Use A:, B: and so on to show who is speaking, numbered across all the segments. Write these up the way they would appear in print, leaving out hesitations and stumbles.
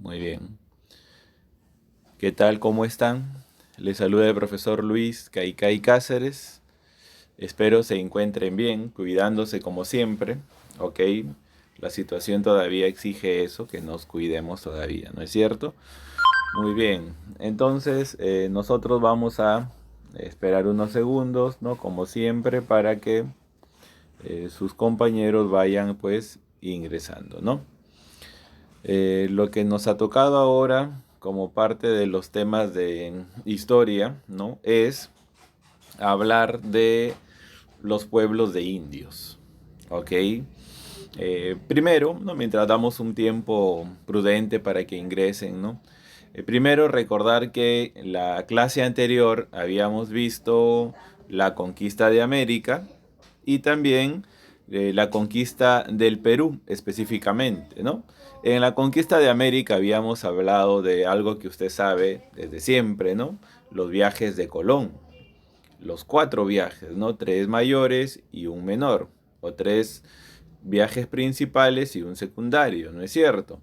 A: Muy bien. ¿Qué tal? ¿Cómo están? Les saluda el profesor Luis Caicay Cáceres. Espero se encuentren bien, cuidándose como siempre. ¿Ok? La situación todavía exige eso, que nos cuidemos todavía, ¿no es cierto? Muy bien. Entonces, nosotros vamos a esperar unos segundos, ¿no? Como siempre, para que sus compañeros vayan, pues, ingresando, ¿no? Lo que nos ha tocado ahora, como parte de los temas de historia, ¿no? Es hablar de los pueblos de indios, ¿ok? Primero, ¿no? Mientras damos un tiempo prudente para que ingresen, ¿no? Primero recordar que la clase anterior habíamos visto la conquista de América y también la conquista del Perú específicamente, ¿no? En la conquista de América habíamos hablado de algo que usted sabe desde siempre, ¿no? Los viajes de Colón, los cuatro viajes, ¿no? Tres mayores y un menor, o tres viajes principales y un secundario, ¿no es cierto?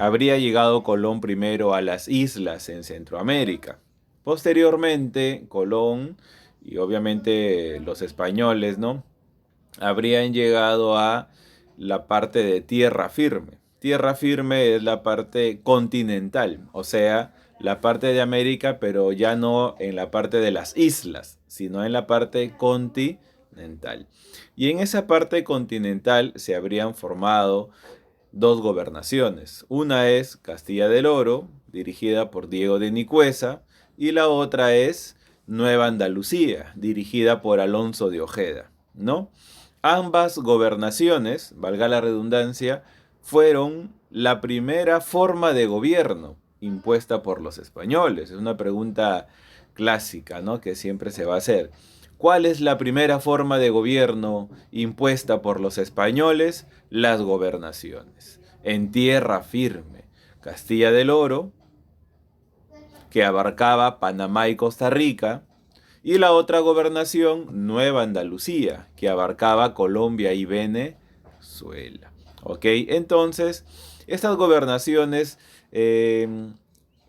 A: Habría llegado Colón primero a las islas en Centroamérica. Posteriormente, Colón y obviamente los españoles, ¿no? Habrían llegado a la parte de tierra firme. Tierra firme es la parte continental, o sea, la parte de América, pero ya no en la parte de las islas, sino en la parte continental. Y en esa parte continental se habrían formado dos gobernaciones. Una es Castilla del Oro, dirigida por Diego de Nicuesa, y la otra es Nueva Andalucía, dirigida por Alonso de Ojeda, ¿no? Ambas gobernaciones, valga la redundancia, fueron la primera forma de gobierno impuesta por los españoles. Es una pregunta clásica, ¿no? Que siempre se va a hacer. ¿Cuál es la primera forma de gobierno impuesta por los españoles? Las gobernaciones. En tierra firme. Castilla del Oro, que abarcaba Panamá y Costa Rica, y la otra gobernación, Nueva Andalucía, que abarcaba Colombia y Venezuela. ¿Ok? Entonces, estas gobernaciones eh,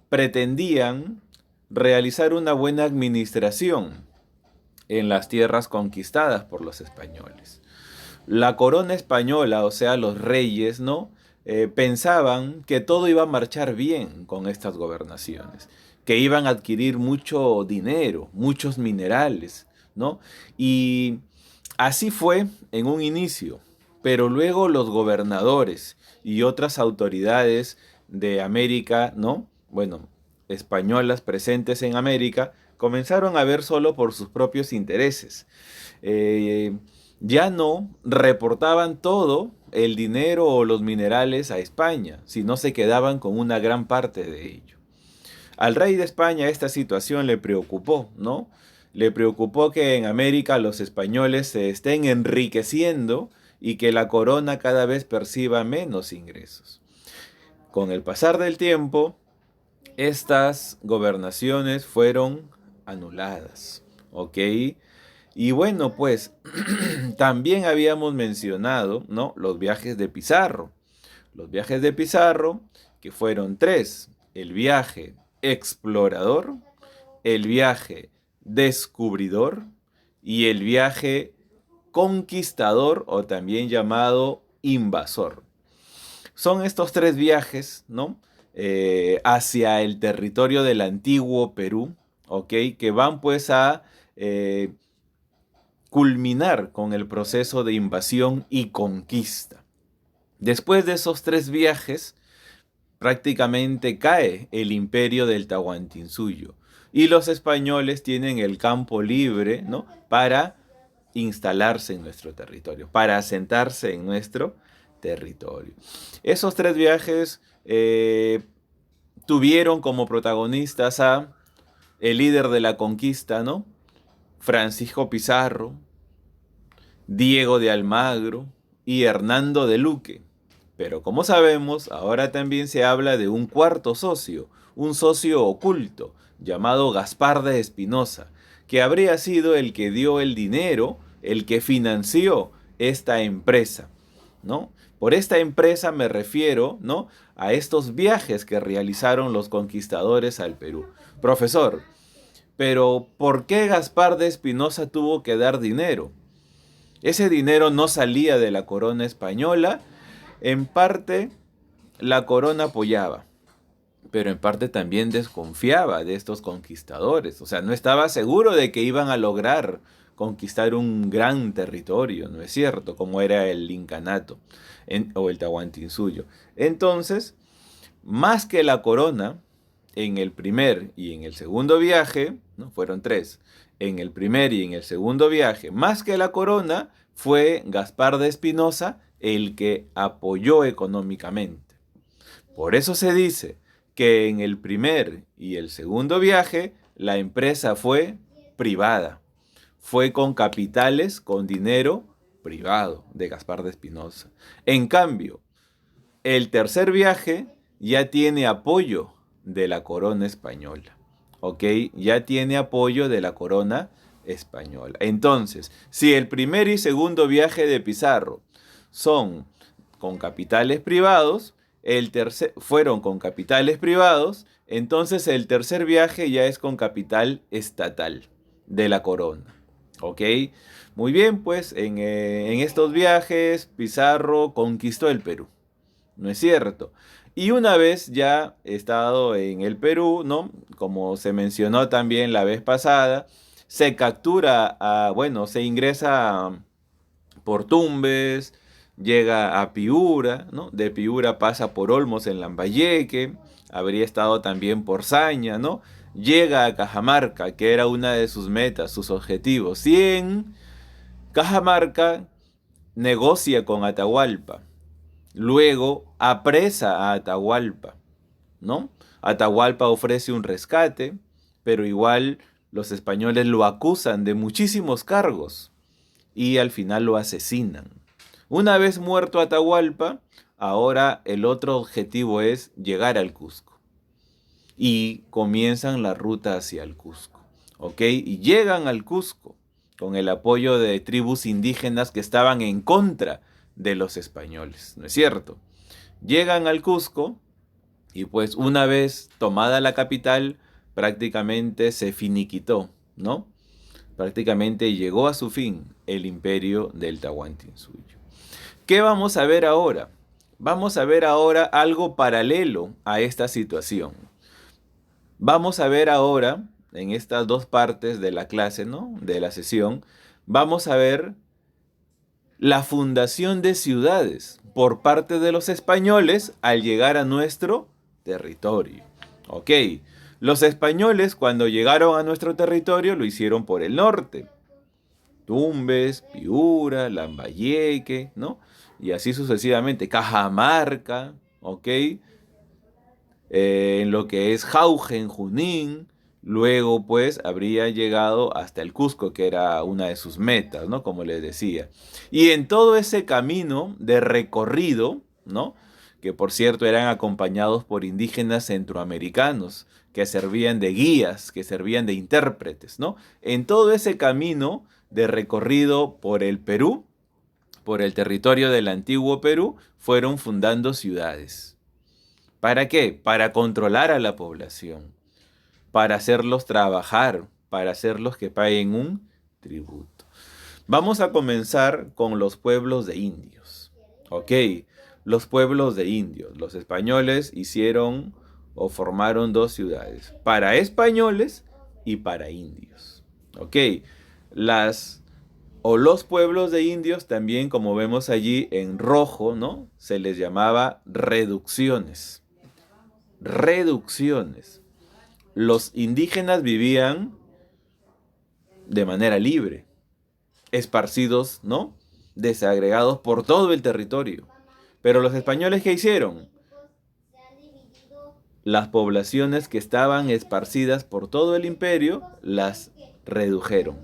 A: pretendían realizar una buena administración en las tierras conquistadas por los españoles. La corona española, o sea, los reyes, ¿no? Pensaban que todo iba a marchar bien con estas gobernaciones, que iban a adquirir mucho dinero, muchos minerales, ¿no? Y así fue en un inicio, pero luego los gobernadores y otras autoridades de América, ¿no? Bueno, españolas presentes en América, comenzaron a ver solo por sus propios intereses. Eh, ya no reportaban todo el dinero o los minerales a España, sino se quedaban con una gran parte de ello. Al rey de España esta situación le preocupó, ¿no? Le preocupó que en América los españoles se estén enriqueciendo y que la corona cada vez perciba menos ingresos. Con el pasar del tiempo, estas gobernaciones fueron anuladas, ¿ok? Y bueno, pues también habíamos mencionado, ¿no? Los viajes de Pizarro. Los viajes de Pizarro, que fueron tres. El viaje explorador, el viaje descubridor y el viaje conquistador o también llamado invasor. Son estos tres viajes, ¿no? Hacia el territorio del antiguo Perú, ¿ok? Que van pues a culminar con el proceso de invasión y conquista. Después de esos tres viajes, prácticamente cae el imperio del Tahuantinsuyo y los españoles tienen el campo libre, ¿no? Para instalarse en nuestro territorio, para asentarse en nuestro territorio. Esos tres viajes tuvieron como protagonistas a el líder de la conquista, ¿no? Francisco Pizarro, Diego de Almagro y Hernando de Luque. Pero como sabemos, ahora también se habla de un cuarto socio, un socio oculto, llamado Gaspar de Espinosa, que habría sido el que dio el dinero, el que financió esta empresa. ¿no? Por esta empresa me refiero, ¿no?, a estos viajes que realizaron los conquistadores al Perú. Profesor, pero ¿por qué Gaspar de Espinosa tuvo que dar dinero? Ese dinero no salía de la corona española. En parte la corona apoyaba, pero en parte también desconfiaba de estos conquistadores. O sea, no estaba seguro de que iban a lograr conquistar un gran territorio, ¿no es cierto? Como era el incanato o el Tahuantinsuyo. Entonces, más que la corona, en el primer y en el segundo viaje, ¿no?, fueron tres, en el primer y en el segundo viaje, más que la corona, fue Gaspar de Espinosa el que apoyó económicamente. Por eso se dice que en el primer y el segundo viaje la empresa fue privada. Fue con capitales, con dinero privado de Gaspar de Espinosa. En cambio, el tercer viaje ya tiene apoyo de la corona española. ¿Ok? Ya tiene apoyo de la corona española. Entonces, si el primer y segundo viaje de Pizarro son con capitales privados, fueron con capitales privados, entonces el tercer viaje ya es con capital estatal de la corona. ¿Ok? Muy bien, pues en estos viajes Pizarro conquistó el Perú. ¿No es cierto? Y una vez ya estado en el Perú, ¿no?, como se mencionó también la vez pasada, se captura, bueno, se ingresa por Tumbes, llega a Piura, ¿no? De Piura pasa por Olmos en Lambayeque, habría estado también por Saña, ¿no? Llega a Cajamarca, que era una de sus metas, sus objetivos. Y en Cajamarca negocia con Atahualpa. Luego apresa a Atahualpa, ¿no? Atahualpa ofrece un rescate, pero igual los españoles lo acusan de muchísimos cargos y al final lo asesinan. Una vez muerto Atahualpa, ahora el otro objetivo es llegar al Cusco. Y comienzan la ruta hacia el Cusco, ¿ok? Y llegan al Cusco con el apoyo de tribus indígenas que estaban en contra de los españoles, ¿no es cierto? Llegan al Cusco y pues una vez tomada la capital, prácticamente se finiquitó, ¿no? Prácticamente llegó a su fin el imperio del Tahuantinsuyo. ¿Qué vamos a ver ahora? Vamos a ver ahora algo paralelo a esta situación. Vamos a ver ahora, en estas dos partes de la clase, ¿no?, de la sesión, vamos a ver la fundación de ciudades por parte de los españoles al llegar a nuestro territorio. Ok, los españoles cuando llegaron a nuestro territorio lo hicieron por el norte. Tumbes, Piura, Lambayeque, ¿no? Y así sucesivamente. Cajamarca, ¿ok? En lo que es Jaugen, Junín. Luego, pues, habría llegado hasta el Cusco, que era una de sus metas, ¿no? Como les decía. Y en todo ese camino de recorrido, ¿no?, que por cierto eran acompañados por indígenas centroamericanos, que servían de guías, que servían de intérpretes, ¿no? En todo ese camino de recorrido por el Perú, por el territorio del antiguo Perú, fueron fundando ciudades. ¿Para qué? Para controlar a la población, para hacerlos trabajar, para hacerlos que paguen un tributo. Vamos a comenzar con los pueblos de indios. Ok, los pueblos de indios. Los españoles hicieron o formaron dos ciudades, para españoles y para indios. Ok, los pueblos de indios también, como vemos allí en rojo, ¿no?, se les llamaba reducciones. Reducciones. Los indígenas vivían de manera libre, esparcidos, ¿no?, desagregados por todo el territorio. Pero los españoles, ¿qué hicieron? Las poblaciones que estaban esparcidas por todo el imperio las redujeron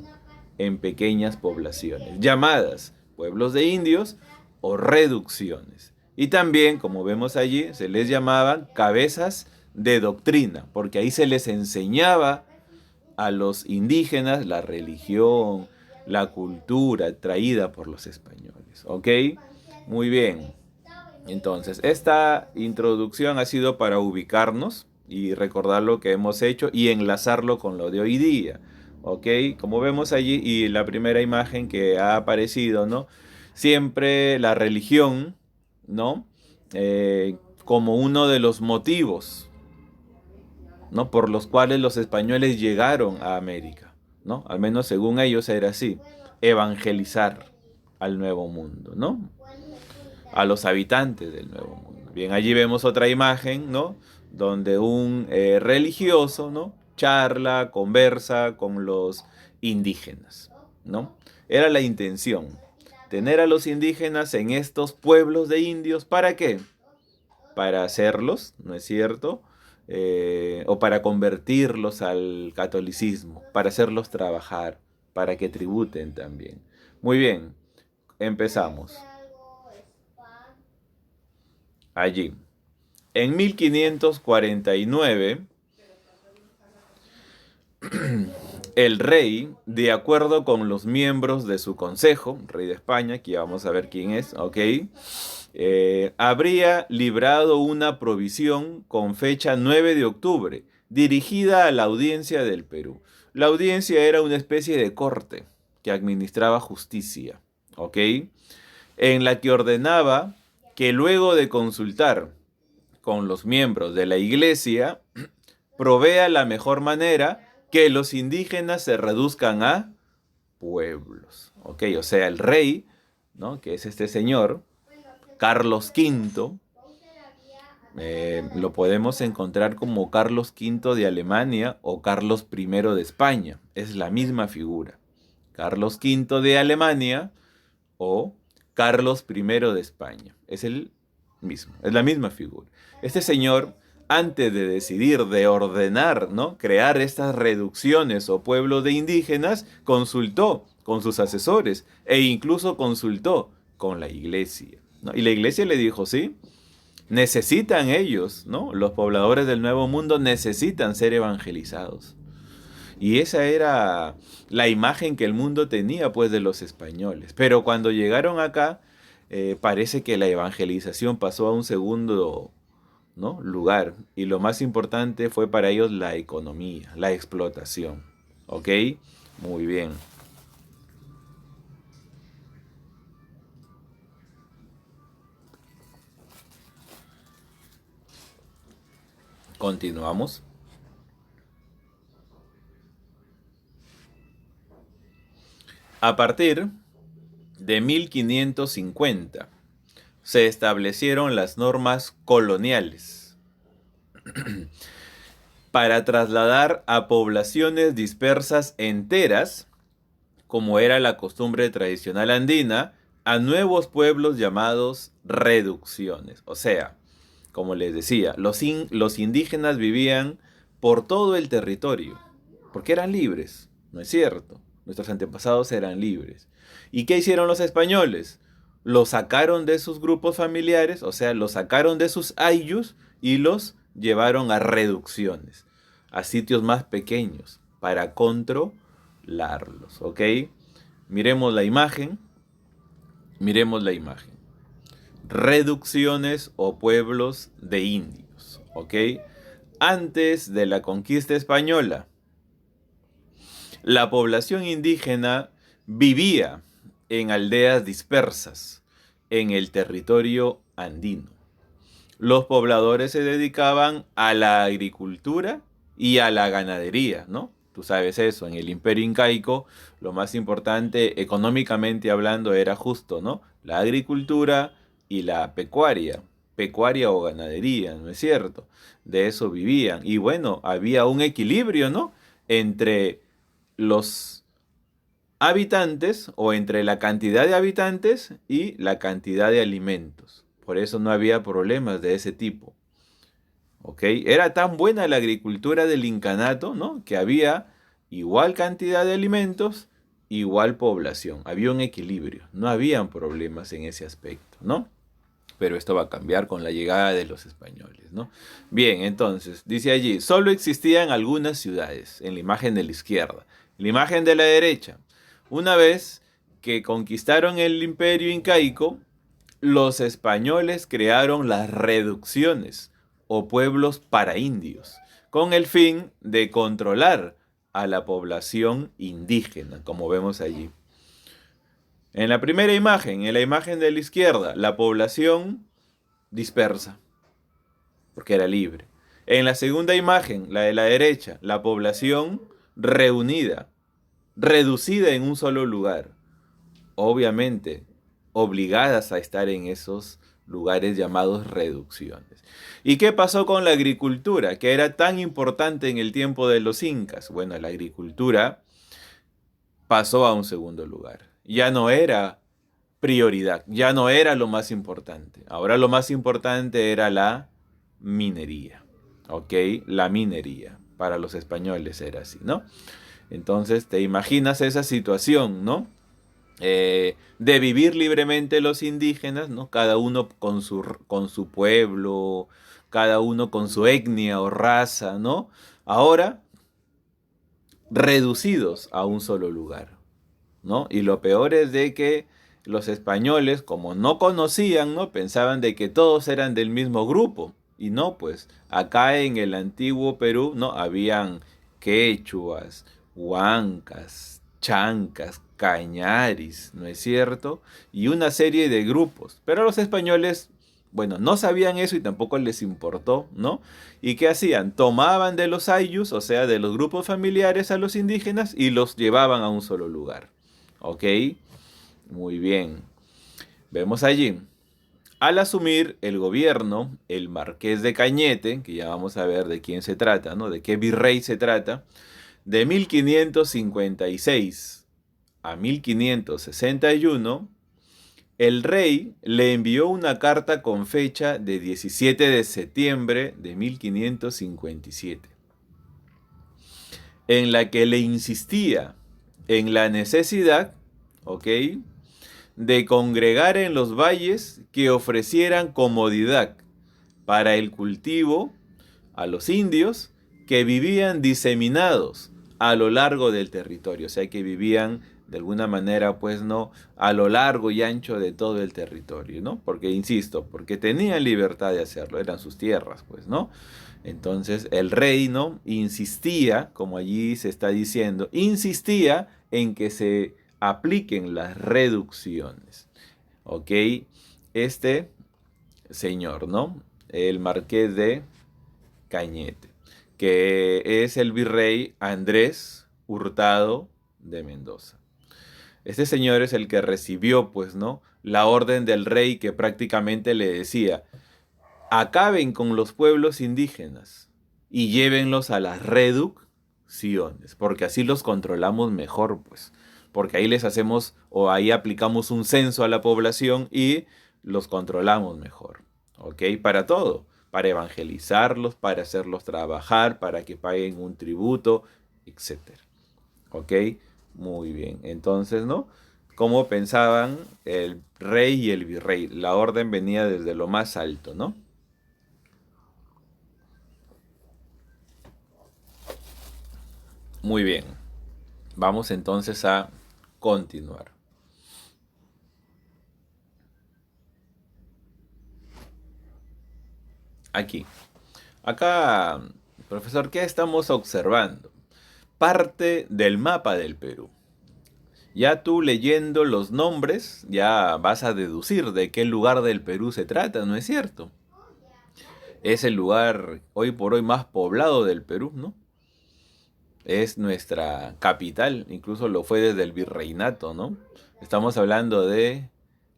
A: en pequeñas poblaciones, llamadas pueblos de indios o reducciones. Y también, como vemos allí, se les llamaban cabezas de doctrina, porque ahí se les enseñaba a los indígenas la religión, la cultura traída por los españoles. ¿Ok? Muy bien. Entonces, esta introducción ha sido para ubicarnos y recordar lo que hemos hecho y enlazarlo con lo de hoy día. ¿Ok? Como vemos allí y la primera imagen que ha aparecido, ¿no? Siempre la religión, ¿no? Como uno de los motivos, ¿no? Por los cuales los españoles llegaron a América, ¿no? Al menos según ellos era así, evangelizar al Nuevo Mundo, ¿no? A los habitantes del Nuevo Mundo. Bien, allí vemos otra imagen, ¿no? Donde un religioso, ¿no? Charla, conversa con los indígenas, ¿no? Era la intención, tener a los indígenas en estos pueblos de indios, ¿para qué? Para hacerlos, ¿no es cierto? O para convertirlos al catolicismo, para hacerlos trabajar, para que tributen también. Muy bien, empezamos. Allí. En 1549, el rey, de acuerdo con los miembros de su consejo, rey de España, aquí vamos a ver quién es, ¿ok? Habría librado una provisión con fecha 9 de octubre, dirigida a la audiencia del Perú. La audiencia era una especie de corte que administraba justicia, ¿ok? En la que ordenaba que luego de consultar con los miembros de la iglesia, provea la mejor manera que los indígenas se reduzcan a pueblos. ¿Ok? O sea, el rey, ¿no? Que es este señor, Carlos V, lo podemos encontrar como Carlos V de Alemania o Carlos I de España. Es la misma figura. Carlos V de Alemania o Carlos I de España. Es el mismo, es la misma figura. Este señor, antes de decidir, de ordenar, ¿no? Crear estas reducciones o pueblos de indígenas, consultó con sus asesores e incluso consultó con la iglesia, ¿no? Y la iglesia le dijo, sí, necesitan ellos, ¿no? Los pobladores del Nuevo Mundo necesitan ser evangelizados. Y esa era la imagen que el mundo tenía pues de los españoles. Pero cuando llegaron acá, parece que la evangelización pasó a un segundo, ¿no? lugar. Y lo más importante fue para ellos la economía, la explotación. ¿Ok? Muy bien. Continuamos. A partir de 1550 se establecieron las normas coloniales para trasladar a poblaciones dispersas enteras, como era la costumbre tradicional andina, a nuevos pueblos llamados reducciones. O sea, como les decía, los indígenas vivían por todo el territorio, porque eran libres, ¿no es cierto? Nuestros antepasados eran libres. ¿Y qué hicieron los españoles? Los sacaron de sus grupos familiares, o sea, los sacaron de sus ayllus y los llevaron a reducciones, a sitios más pequeños, para controlarlos, ¿ok? Miremos la imagen, miremos la imagen. Reducciones o pueblos de indios, ¿ok? Antes de la conquista española, la población indígena vivía en aldeas dispersas en el territorio andino. Los pobladores se dedicaban a la agricultura y a la ganadería, ¿no? Tú sabes eso, en el Imperio Incaico lo más importante económicamente hablando era justo, ¿no? La agricultura y la pecuaria o ganadería, ¿no es cierto? De eso vivían. Y bueno, había un equilibrio, ¿no? Entre los habitantes o entre la cantidad de habitantes y la cantidad de alimentos. Por eso no había problemas de ese tipo. ¿Ok? Era tan buena la agricultura del incanato, ¿no? Que había igual cantidad de alimentos, igual población. Había un equilibrio. No habían problemas en ese aspecto, ¿no? Pero esto va a cambiar con la llegada de los españoles, ¿no? Bien, entonces, dice allí, solo existían algunas ciudades, en la imagen de la izquierda. En la imagen de la derecha, una vez que conquistaron el imperio incaico, los españoles crearon las reducciones o pueblos para indios, con el fin de controlar a la población indígena, como vemos allí. En la primera imagen, en la imagen de la izquierda, la población dispersa, porque era libre. En la segunda imagen, la de la derecha, la población reunida, reducida en un solo lugar. Obviamente, obligadas a estar en esos lugares llamados reducciones. ¿Y qué pasó con la agricultura, que era tan importante en el tiempo de los incas? Bueno, la agricultura pasó a un segundo lugar. Ya no era prioridad, ya no era lo más importante. Ahora lo más importante era la minería. ¿Ok? La minería. Para los españoles era así, ¿no? Entonces te imaginas esa situación, ¿no? De vivir libremente los indígenas, ¿no? Cada uno con su pueblo, cada uno con su etnia o raza, ¿no? Ahora reducidos a un solo lugar, ¿no? Y lo peor es de que los españoles, como no conocían, ¿no? Pensaban de que todos eran del mismo grupo. Y no, pues, acá en el antiguo Perú, ¿no? Habían quechuas, huancas, chancas, cañaris, ¿no es cierto? Y una serie de grupos. Pero los españoles, bueno, no sabían eso y tampoco les importó, ¿no? ¿Y qué hacían? Tomaban de los ayllus, o sea, de los grupos familiares a los indígenas y los llevaban a un solo lugar. ¿Ok? Muy bien. Vemos allí. Al asumir el gobierno, el marqués de Cañete, que ya vamos a ver de quién se trata, ¿no? De qué virrey se trata, de 1556 a 1561, el rey le envió una carta con fecha de 17 de septiembre de 1557, en la que le insistía en la necesidad, ¿ok?, de congregar en los valles que ofrecieran comodidad para el cultivo a los indios que vivían diseminados a lo largo del territorio, o sea que vivían de alguna manera, pues no, a lo largo y ancho de todo el territorio, ¿no? Porque, insisto, porque tenían libertad de hacerlo, eran sus tierras, pues, ¿no? Entonces el rey, ¿no?, insistía, como allí se está diciendo, insistía en que se apliquen las reducciones, ¿ok? Este señor, ¿no?, el marqués de Cañete, que es el virrey Andrés Hurtado de Mendoza. Este señor es el que recibió, pues, ¿no?, la orden del rey que prácticamente le decía: acaben con los pueblos indígenas y llévenlos a las reducciones, porque así los controlamos mejor, pues, porque ahí les hacemos o ahí aplicamos un censo a la población y los controlamos mejor, ¿ok? Para todo, para evangelizarlos, para hacerlos trabajar, para que paguen un tributo, etcétera, ¿ok? Muy bien, entonces, ¿no?, ¿cómo pensaban el rey y el virrey? La orden venía desde lo más alto, ¿no? Muy bien, vamos entonces a continuar. Aquí. Acá, profesor, ¿qué estamos observando? Parte del mapa del Perú. Ya tú leyendo los nombres, ya vas a deducir de qué lugar del Perú se trata, ¿no es cierto? Es el lugar hoy por hoy más poblado del Perú, ¿no? Es nuestra capital, incluso lo fue desde el virreinato, ¿no? Estamos hablando de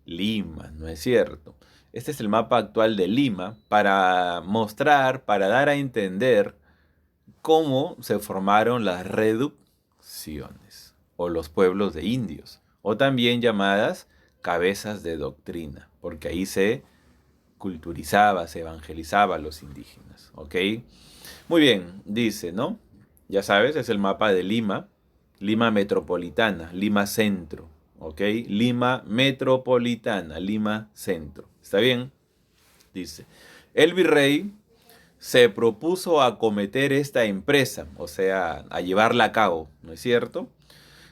A: Lima, ¿no es cierto? Este es el mapa actual de Lima para mostrar, para dar a entender cómo se formaron las reducciones o los pueblos de indios, o también llamadas cabezas de doctrina, porque ahí se culturizaba, se evangelizaba a los indígenas, ¿ok? Muy bien, dice, ¿no? Ya sabes, es el mapa de Lima, Lima metropolitana, Lima centro, ¿ok? Lima metropolitana, Lima centro. ¿Está bien? Dice, el virrey se propuso acometer esta empresa, o sea, a llevarla a cabo, ¿no es cierto?,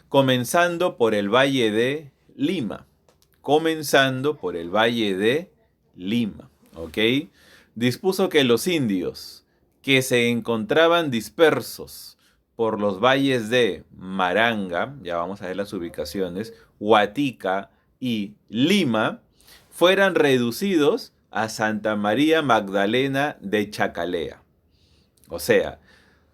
A: comenzando por el Valle de Lima, comenzando por el valle de Lima, ¿ok? Dispuso que los indios que se encontraban dispersos por los valles de Maranga, ya vamos a ver las ubicaciones, Huatica y Lima, fueran reducidos a Santa María Magdalena de Chacalea. O sea,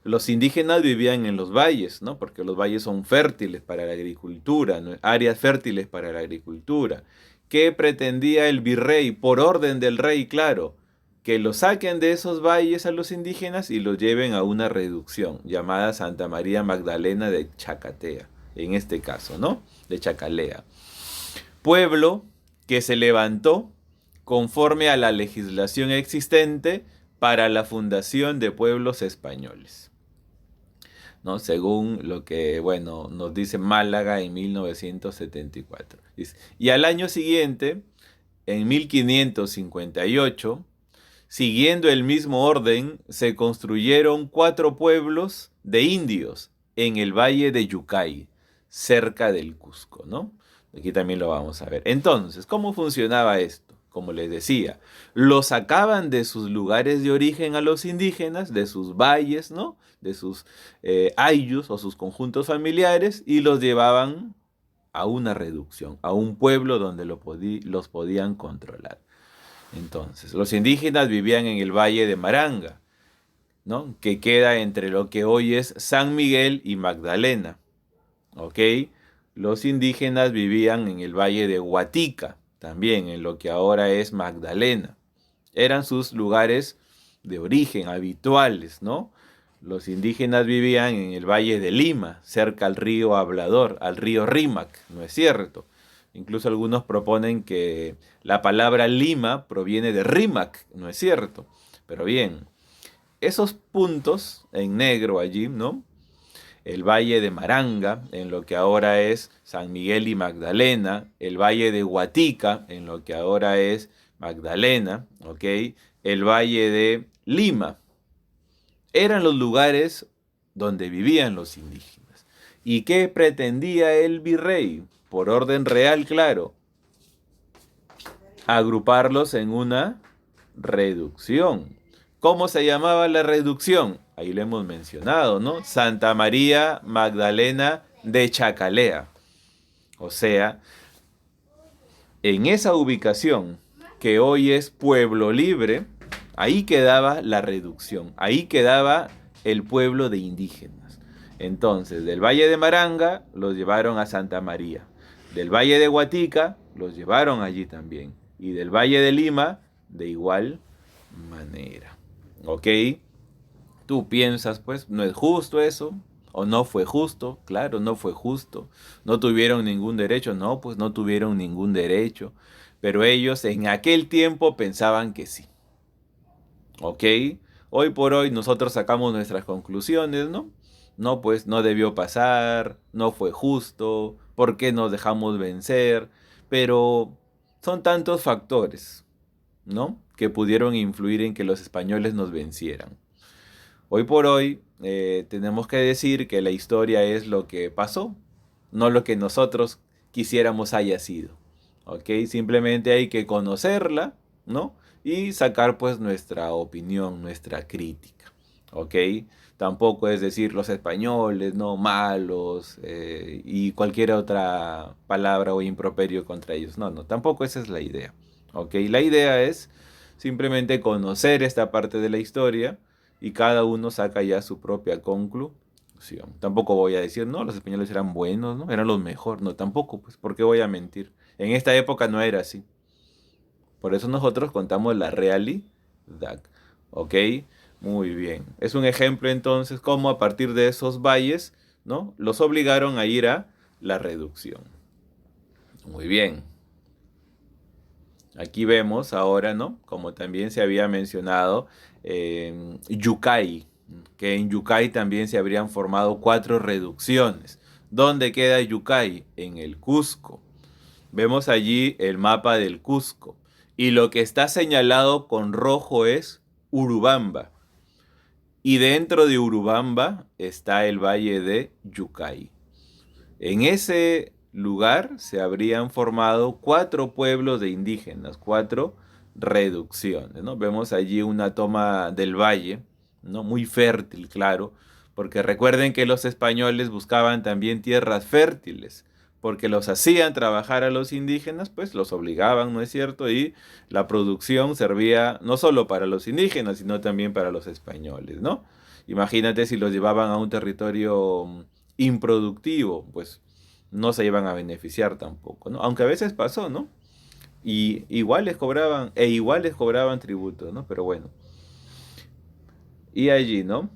A: los indígenas vivían en los valles, ¿no? Porque los valles son fértiles para la agricultura, ¿no? Áreas fértiles para la agricultura. ¿Qué pretendía el virrey, por orden del rey, claro? Que los saquen de esos valles a los indígenas y los lleven a una reducción llamada Santa María Magdalena de Chacatea, en este caso, ¿no? De Chacalea. Pueblo que se levantó conforme a la legislación existente para la fundación de pueblos españoles, ¿no? Según lo que, bueno, nos dice Málaga en 1974. Y al año siguiente, en 1558, siguiendo el mismo orden, se construyeron 4 pueblos de indios en el valle de Yucay, cerca del Cusco, ¿no? Aquí también lo vamos a ver. Entonces, ¿cómo funcionaba esto? Como les decía, los sacaban de sus lugares de origen a los indígenas, de sus valles, ¿no? De sus ayllus o sus conjuntos familiares, y los llevaban a una reducción, a un pueblo donde los podían controlar. Entonces, los indígenas vivían en el valle de Maranga, ¿no? Que queda entre lo que hoy es San Miguel y Magdalena, ¿ok? Los indígenas vivían en el valle de Huatica, también en lo que ahora es Magdalena. Eran sus lugares de origen habituales, ¿no? Los indígenas vivían en el valle de Lima, cerca al río Hablador, al río Rímac, ¿no es cierto? Incluso algunos proponen que la palabra Lima proviene de Rímac, ¿no es cierto? Pero bien, esos puntos en negro allí, ¿no? El valle de Maranga, en lo que ahora es San Miguel y Magdalena, el valle de Huatica, en lo que ahora es Magdalena, ¿ok? El valle de Lima, eran los lugares donde vivían los indígenas. ¿Y qué pretendía el virrey? Por orden real, claro, agruparlos en una reducción. ¿Cómo se llamaba la reducción? Ahí lo hemos mencionado, ¿no? Santa María Magdalena de Chacalea. O sea, en esa ubicación que hoy es Pueblo Libre, ahí quedaba la reducción, ahí quedaba el pueblo de indígenas. Entonces, del Valle de Maranga los llevaron a Santa María, del Valle de Huatica los llevaron allí también, y del Valle de Lima de igual manera. ¿Ok? Tú piensas, pues, ¿no es justo eso? ¿O no fue justo? Claro, no fue justo. ¿No tuvieron ningún derecho? No, pues no tuvieron ningún derecho. Pero ellos en aquel tiempo pensaban que sí. ¿Ok? Hoy por hoy nosotros sacamos nuestras conclusiones, ¿no? No, pues no debió pasar, no fue justo, ¿por qué nos dejamos vencer? Pero son tantos factores, ¿no? Que pudieron influir en que los españoles nos vencieran. Hoy por hoy tenemos que decir que la historia es lo que pasó, no lo que nosotros quisiéramos haya sido. ¿Ok? Simplemente hay que conocerla, ¿no? Y sacar pues nuestra opinión, nuestra crítica. ¿Ok? Tampoco es decir los españoles, ¿no? Malos y cualquier otra palabra o improperio contra ellos. No, no, tampoco esa es la idea. ¿Ok? La idea es simplemente conocer esta parte de la historia y cada uno saca ya su propia conclusión. Tampoco voy a decir, no, los españoles eran buenos, ¿no? Eran los mejores. No, tampoco, pues, ¿por qué voy a mentir? En esta época no era así. Por eso nosotros contamos la realidad. ¿Ok? Muy bien. Es un ejemplo entonces cómo a partir de esos valles, ¿no? Los obligaron a ir a la reducción. Muy bien. Aquí vemos ahora, ¿no? Como también se había mencionado, Yucay, que en Yucay también se habrían formado 4 reducciones. ¿Dónde queda Yucay? En el Cusco. Vemos allí el mapa del Cusco. Y lo que está señalado con rojo es Urubamba. Y dentro de Urubamba está el valle de Yucay. En ese lugar se habrían formado 4 pueblos de indígenas, 4 reducciones, ¿no? Vemos allí una toma del valle, ¿no? Muy fértil, claro, porque recuerden que los españoles buscaban también tierras fértiles, porque los hacían trabajar a los indígenas, pues los obligaban, ¿no es cierto? Y la producción servía no solo para los indígenas, sino también para los españoles, ¿no? Imagínate si los llevaban a un territorio improductivo, pues no se iban a beneficiar tampoco, ¿no? Aunque a veces pasó, ¿no? Y igual les cobraban tributo, ¿no? Pero bueno. Y allí, ¿no?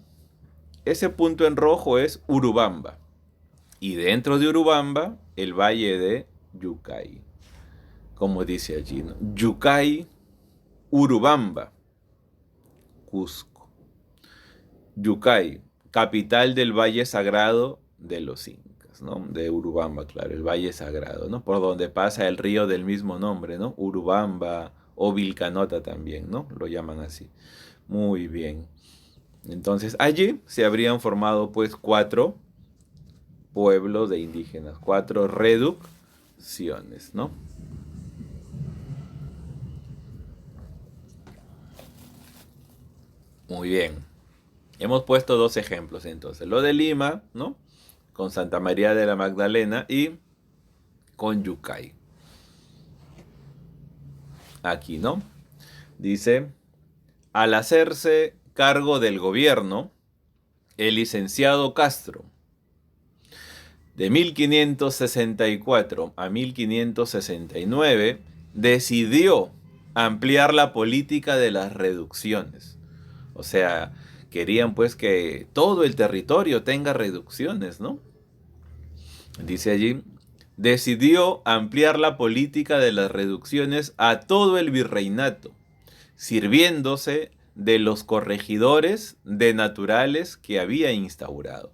A: Ese punto en rojo es Urubamba. Y dentro de Urubamba, el valle de Yucay. Como dice allí, ¿no? Yucay, Urubamba, Cusco. Yucay, capital del Valle Sagrado de los Incas, ¿no? De Urubamba, claro, el Valle Sagrado, ¿no? Por donde pasa el río del mismo nombre, ¿no? Urubamba o Vilcanota también, ¿no? Lo llaman así. Muy bien. Entonces, allí se habrían formado, pues, 4 pueblos de indígenas, 4 reducciones, ¿no? Muy bien. Hemos puesto 2 ejemplos entonces. Lo de Lima, ¿no? Con Santa María de la Magdalena y con Yucay. Aquí, ¿no? Dice, al hacerse cargo del gobierno, el licenciado Castro, de 1564 a 1569, decidió ampliar la política de las reducciones. O sea, querían pues que todo el territorio tenga reducciones, ¿no? Dice allí, decidió ampliar la política de las reducciones a todo el virreinato, sirviéndose de los corregidores de naturales que había instaurado.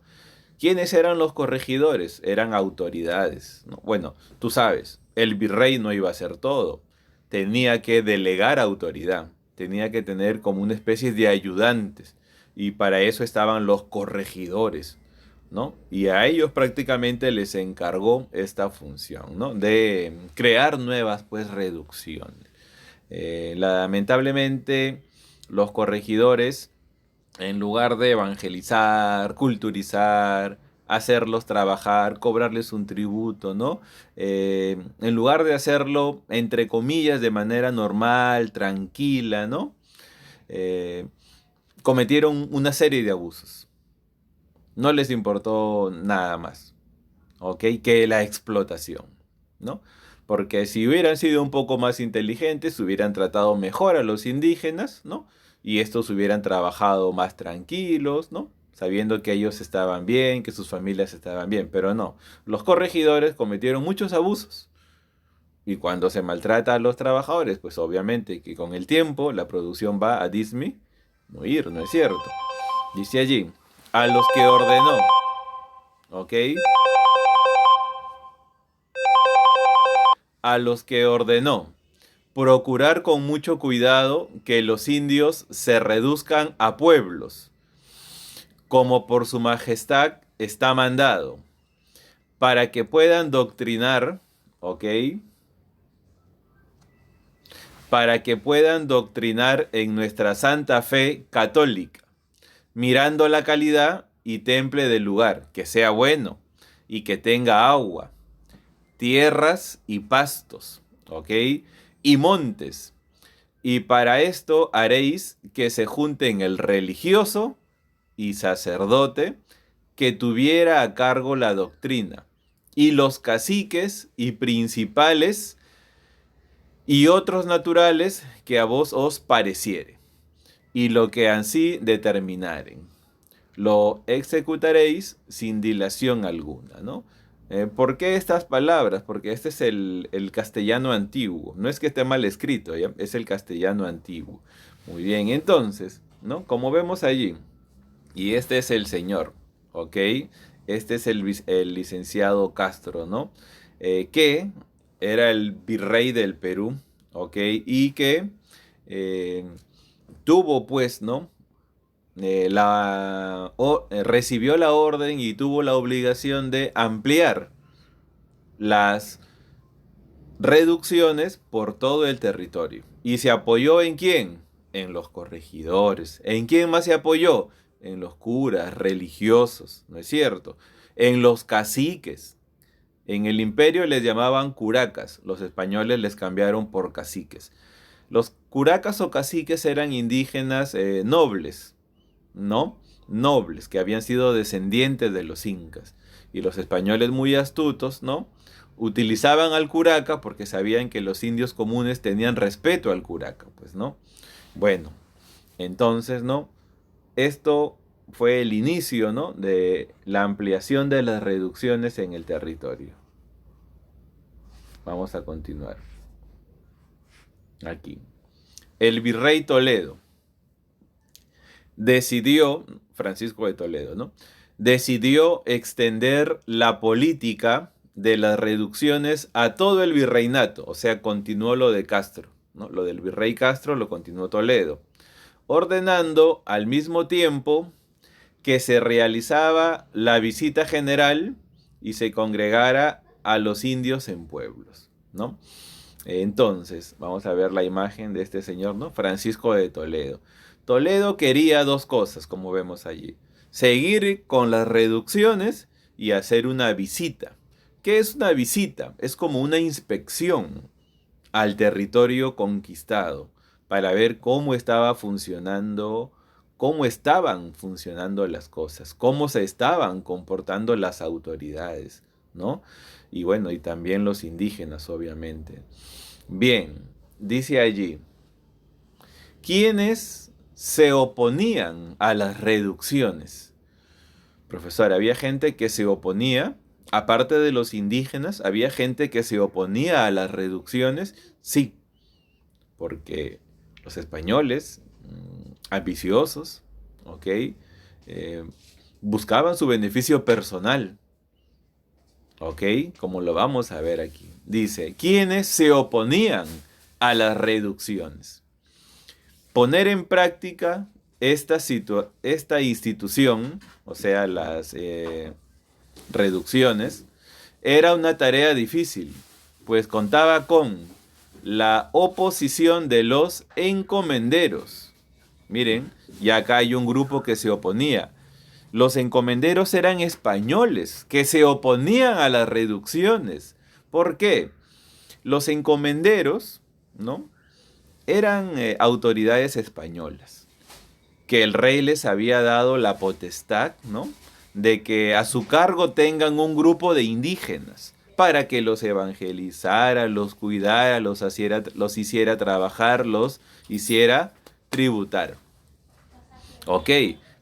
A: ¿Quiénes eran los corregidores? Eran autoridades, ¿no? Bueno, tú sabes, el virrey no iba a hacer todo, tenía que delegar autoridad, tenía que tener como una especie de ayudantes, y para eso estaban los corregidores, ¿no? Y a ellos prácticamente les encargó esta función, ¿no? De crear nuevas, pues, reducciones. Lamentablemente, los corregidores, en lugar de evangelizar, culturizar, hacerlos trabajar, cobrarles un tributo, ¿no? En lugar de hacerlo, entre comillas, de manera normal, tranquila, ¿no? Eh, Cometieron una serie de abusos. No les importó nada más, ¿ok? Que la explotación, ¿no? Porque si hubieran sido un poco más inteligentes, hubieran tratado mejor a los indígenas, ¿no? Y estos hubieran trabajado más tranquilos, ¿no? Sabiendo que ellos estaban bien, que sus familias estaban bien, pero no. Los corregidores cometieron muchos abusos. Y cuando se maltrata a los trabajadores, pues obviamente que con el tiempo la producción va a disminuir, ¿no es cierto? Dice allí, a los que ordenó, ¿ok? A los que ordenó procurar con mucho cuidado que los indios se reduzcan a pueblos, como por su majestad está mandado, para que puedan doctrinar, ¿ok? Para que puedan doctrinar en nuestra santa fe católica, mirando la calidad y temple del lugar, que sea bueno y que tenga agua, tierras y pastos, ¿ok? Y montes. Y para esto haréis que se junten el religioso y sacerdote que tuviera a cargo la doctrina, y los caciques y principales y otros naturales que a vos os pareciere, y lo que ansí determinaren, lo executaréis sin dilación alguna, ¿no? ¿Por qué estas palabras? Porque este es el castellano antiguo. No es que esté mal escrito, ¿ya? Es el castellano antiguo. Muy bien, entonces, ¿no? Como vemos allí, y este es el señor, ¿ok? Este es el licenciado Castro, ¿no? Que era el virrey del Perú, ¿ok? Y que eh, tuvo, pues, ¿no? Recibió la orden y tuvo la obligación de ampliar las reducciones por todo el territorio. ¿Y se apoyó en quién? En los corregidores. ¿En quién más se apoyó? En los curas religiosos, ¿no es cierto? En los caciques. En el imperio les llamaban curacas, los españoles les cambiaron por caciques. Los curacas o caciques eran indígenas nobles, ¿no? Nobles, que habían sido descendientes de los incas. Y los españoles muy astutos, ¿no? Utilizaban al curaca porque sabían que los indios comunes tenían respeto al curaca, pues, ¿no? Bueno, entonces, ¿no? Esto fue el inicio, ¿no? De la ampliación de las reducciones en el territorio. Vamos a continuar. Aquí. El virrey Toledo decidió, Francisco de Toledo, ¿no? Decidió extender la política de las reducciones a todo el virreinato, o sea, continuó lo de Castro, ¿no? Lo del virrey Castro lo continuó Toledo, ordenando al mismo tiempo que se realizaba la visita general y se congregara a los indios en pueblos, ¿no? Entonces, vamos a ver la imagen de este señor, ¿no? Francisco de Toledo. Toledo quería dos cosas, como vemos allí. Seguir con las reducciones y hacer una visita. ¿Qué es una visita? Es como una inspección al territorio conquistado para ver cómo estaba funcionando, cómo estaban funcionando las cosas, cómo se estaban comportando las autoridades, ¿no? Y bueno, y también los indígenas, obviamente. Bien, dice allí, ¿quiénes se oponían a las reducciones? Profesor, había gente que se oponía, aparte de los indígenas, había gente que se oponía a las reducciones, sí, porque los españoles, ambiciosos, ¿ok? Buscaban su beneficio personal, ¿ok? Como lo vamos a ver aquí. Dice, ¿quiénes se oponían a las reducciones? Poner en práctica esta institución, o sea, las reducciones, era una tarea difícil, pues contaba con la oposición de los encomenderos. Miren, y acá hay un grupo que se oponía. Los encomenderos eran españoles que se oponían a las reducciones. ¿Por qué? Los encomenderos, ¿no? Eran autoridades españolas, que el rey les había dado la potestad, ¿no? De que a su cargo tengan un grupo de indígenas para que los evangelizara, los cuidara, los hiciera trabajar, los hiciera tributar. Ok,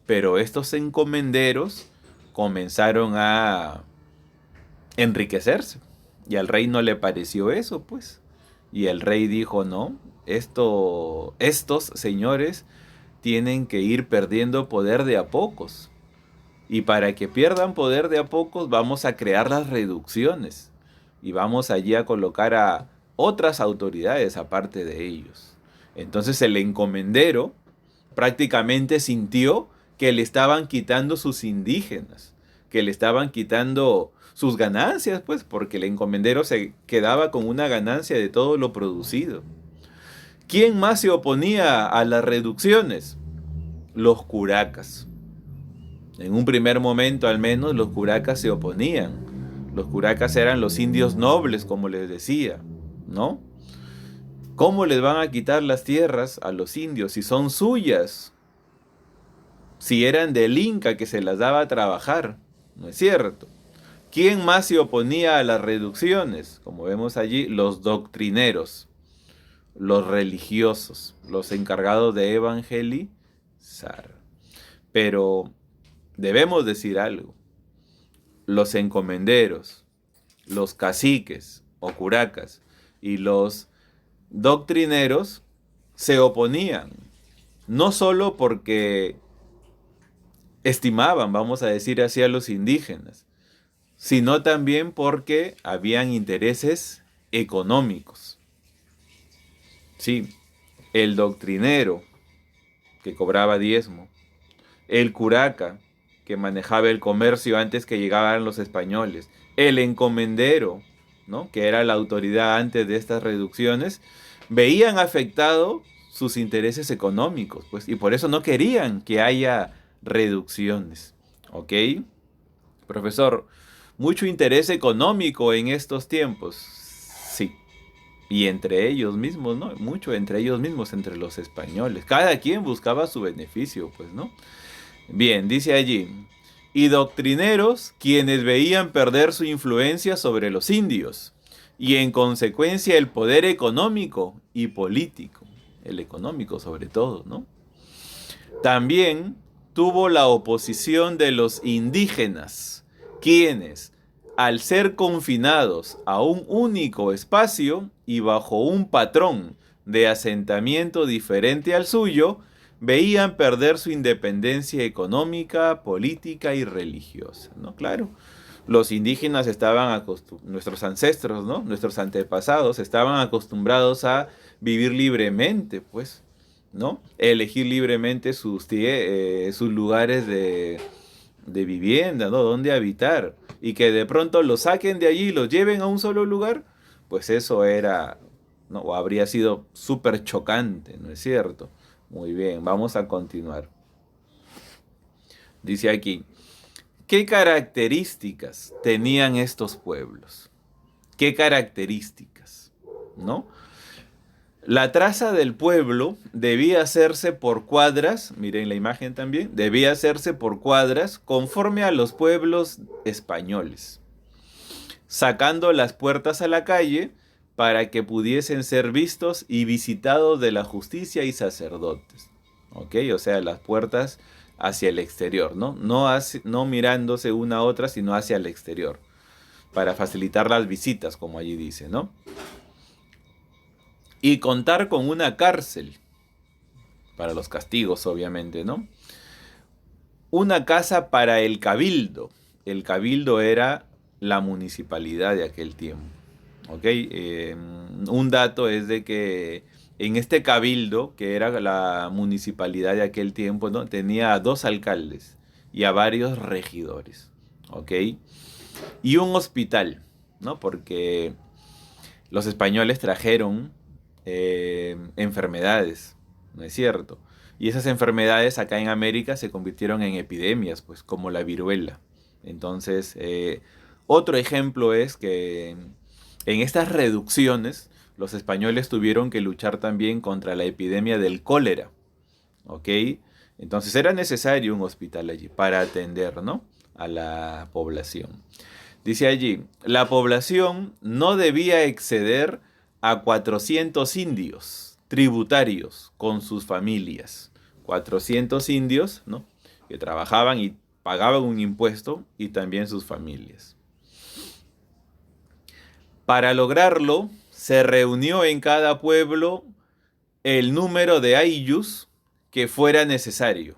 A: pero estos encomenderos comenzaron a enriquecerse y al rey no le pareció eso, pues. Y el rey dijo, no, estos señores tienen que ir perdiendo poder de a pocos. Y para que pierdan poder de a pocos vamos a crear las reducciones. Y vamos allí a colocar a otras autoridades aparte de ellos. Entonces el encomendero prácticamente sintió que le estaban quitando sus indígenas, que le estaban quitando sus ganancias, pues, porque el encomendero se quedaba con una ganancia de todo lo producido. ¿Quién más se oponía a las reducciones? Los curacas. En un primer momento, al menos, los curacas se oponían. Los curacas eran los indios nobles, como les decía, ¿no? ¿Cómo les van a quitar las tierras a los indios si son suyas? Si eran del Inca que se las daba a trabajar, ¿no es cierto? ¿Quién más se oponía a las reducciones? Como vemos allí, los doctrineros, los religiosos, los encargados de evangelizar. Pero debemos decir algo. Los encomenderos, los caciques o curacas y los doctrineros se oponían, no solo porque estimaban, vamos a decir así, a los indígenas, sino también porque habían intereses económicos. Sí, el doctrinero que cobraba diezmo, el curaca que manejaba el comercio antes que llegaran los españoles, el encomendero ¿no?, que era la autoridad antes de estas reducciones, veían afectado sus intereses económicos, pues, y por eso no querían que haya reducciones. ¿Ok? Profesor, mucho interés económico en estos tiempos. Sí. Y entre ellos mismos, ¿no? Mucho entre ellos mismos, entre los españoles. Cada quien buscaba su beneficio, pues, ¿no? Bien, dice allí. Y doctrineros quienes veían perder su influencia sobre los indios. Y en consecuencia el poder económico y político. El económico sobre todo, ¿no? También tuvo la oposición de los indígenas, quienes, al ser confinados a un único espacio y bajo un patrón de asentamiento diferente al suyo, veían perder su independencia económica, política y religiosa, ¿no? Claro, los indígenas estaban acostumbrados, nuestros ancestros, ¿no?, nuestros antepasados estaban acostumbrados a vivir libremente, pues, ¿no? Elegir libremente sus lugares de vivienda, ¿no?, donde habitar. Y que de pronto los saquen de allí y los lleven a un solo lugar, pues eso era, ¿no?, o habría sido súper chocante, ¿no es cierto? Muy bien, vamos a continuar. Dice aquí, ¿qué características tenían estos pueblos? ¿Qué características? ¿No? La traza del pueblo debía hacerse por cuadras, miren la imagen también, debía hacerse por cuadras conforme a los pueblos españoles, sacando las puertas a la calle para que pudiesen ser vistos y visitados de la justicia y sacerdotes. ¿Ok? O sea, las puertas hacia el exterior, ¿no? No mirándose una a otra, sino hacia el exterior, para facilitar las visitas, como allí dice, ¿no? Y contar con una cárcel, para los castigos, obviamente, ¿no? Una casa para el cabildo. El cabildo era la municipalidad de aquel tiempo. ¿Ok? Un dato es de que en este cabildo, que era la municipalidad de aquel tiempo, ¿no?, tenía a 2 alcaldes y a varios regidores. ¿Ok? Y un hospital, ¿no? Porque los españoles trajeron enfermedades, ¿no es cierto? Y esas enfermedades acá en América se convirtieron en epidemias, pues como la viruela. Entonces, otro ejemplo es que en estas reducciones los españoles tuvieron que luchar también contra la epidemia del cólera, ¿ok? Entonces era necesario un hospital allí para atender, ¿no?, a la población. Dice allí, la población no debía exceder a 400 indios tributarios con sus familias. 400 indios, ¿no?, que trabajaban y pagaban un impuesto, y también sus familias. Para lograrlo, se reunió en cada pueblo el número de ayllus que fuera necesario.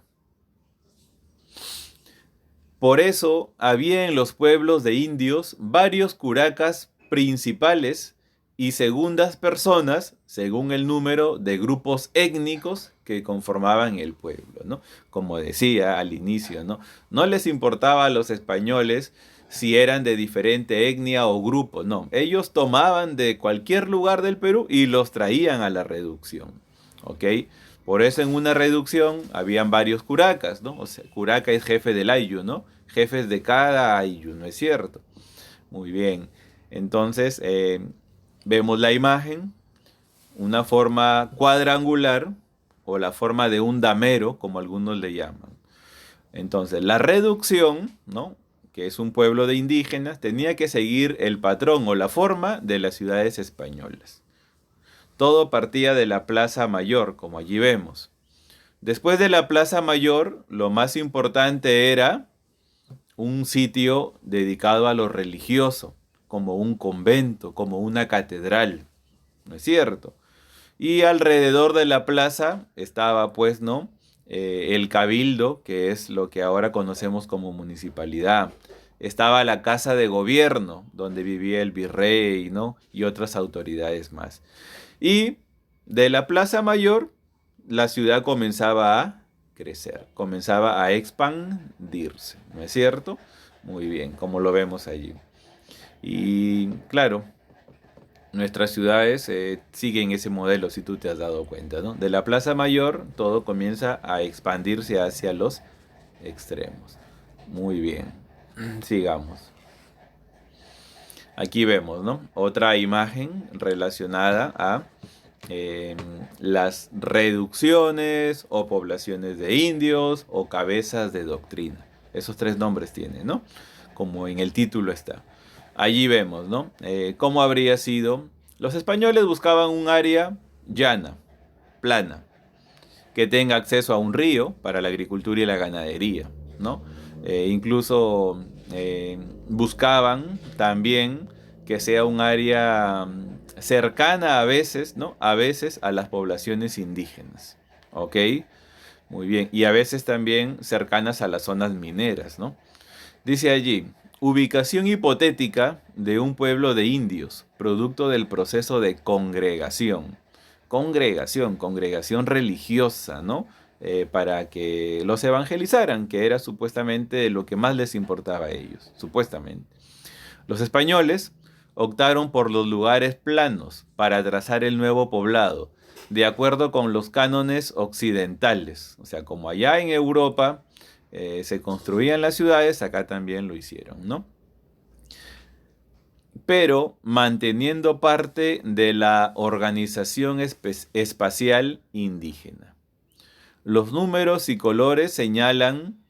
A: Por eso había en los pueblos de indios varios curacas principales y segundas personas, según el número de grupos étnicos que conformaban el pueblo, ¿no? Como decía al inicio, ¿no? No les importaba a los españoles si eran de diferente etnia o grupo, no. Ellos tomaban de cualquier lugar del Perú y los traían a la reducción, ¿ok? Por eso en una reducción habían varios curacas, ¿no? O sea, curaca es jefe del ayllu, ¿no? Jefes de cada ayllu, ¿no es cierto? Muy bien. Entonces, vemos la imagen, una forma cuadrangular o la forma de un damero, como algunos le llaman. Entonces, la reducción, ¿no?, que es un pueblo de indígenas, tenía que seguir el patrón o la forma de las ciudades españolas. Todo partía de la Plaza Mayor, como allí vemos. Después de la Plaza Mayor, lo más importante era un sitio dedicado a lo religioso, como un convento, como una catedral, ¿no es cierto? Y alrededor de la plaza estaba, pues, ¿no?, el cabildo, que es lo que ahora conocemos como municipalidad. Estaba la casa de gobierno, donde vivía el virrey, ¿no?, y otras autoridades más. Y de la Plaza Mayor, la ciudad comenzaba a crecer, comenzaba a expandirse, ¿no es cierto? Muy bien, como lo vemos allí. Y claro, Nuestras ciudades siguen ese modelo, si tú te has dado cuenta, ¿no? De la Plaza Mayor, todo comienza a expandirse hacia los extremos. Muy bien, sigamos. Aquí vemos, ¿no? Otra imagen relacionada a eh, las reducciones o poblaciones de indios o cabezas de doctrina. Esos tres nombres tiene, ¿no? Como en el título está. Allí vemos, ¿no? Cómo habría sido. Los españoles buscaban un área llana, plana, que tenga acceso a un río para la agricultura y la ganadería, ¿no? Incluso buscaban también que sea un área cercana a veces, ¿no? A veces a las poblaciones indígenas, ¿ok? Muy bien. Y a veces también cercanas a las zonas mineras, ¿no? Dice allí, ubicación hipotética de un pueblo de indios, producto del proceso de congregación. Congregación religiosa, ¿no? Para que los evangelizaran, que era supuestamente lo que más les importaba a ellos, supuestamente. Los españoles optaron por los lugares planos para trazar el nuevo poblado, de acuerdo con los cánones occidentales. O sea, como allá en Europa se construían las ciudades, acá también lo hicieron, ¿no? Pero manteniendo parte de la organización espacial indígena. Los números y colores señalan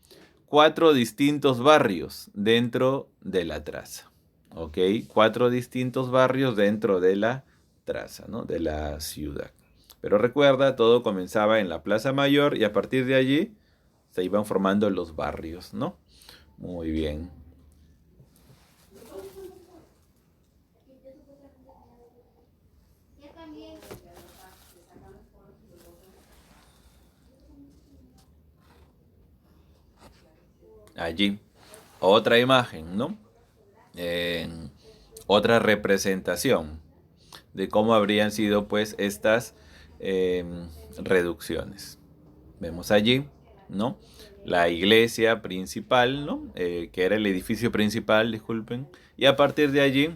A: 4 distintos barrios dentro de la traza. ¿Ok? 4 distintos barrios dentro de la traza, ¿no? De la ciudad. Pero recuerda, todo comenzaba en la Plaza Mayor y a partir de allí se iban formando los barrios, ¿no? Muy bien. Allí. Otra imagen, ¿no? Eh, Otra representación de cómo habrían sido pues estas eh, reducciones. Vemos allí, ¿no? La iglesia principal, ¿no? Que era el edificio principal, disculpen. Y a partir de allí,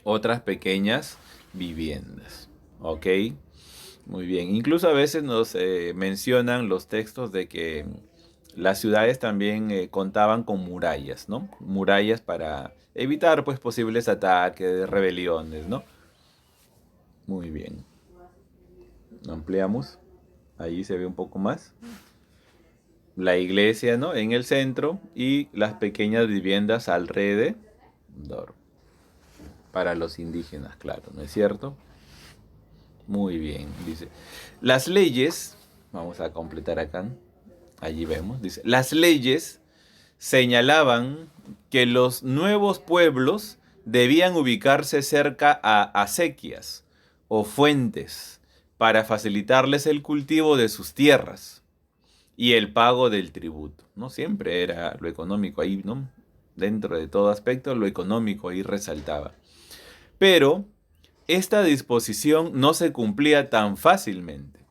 A: otras pequeñas viviendas. ¿Ok? Muy bien. Incluso a veces nos mencionan los textos de que las ciudades también contaban con murallas, ¿no? Murallas para evitar pues posibles ataques, rebeliones, ¿no? Muy bien. Ampliamos. Ahí se ve un poco más. La iglesia, ¿no? En el centro y las pequeñas viviendas alrededor. Para los indígenas, claro, ¿no es cierto? Muy bien, dice. Las leyes, vamos a completar acá, allí vemos, dice, las leyes señalaban que los nuevos pueblos debían ubicarse cerca a acequias o fuentes para facilitarles el cultivo de sus tierras y el pago del tributo, ¿no? Siempre era lo económico ahí, ¿no? Dentro de todo aspecto, lo económico ahí resaltaba. Pero esta disposición no se cumplía tan fácilmente.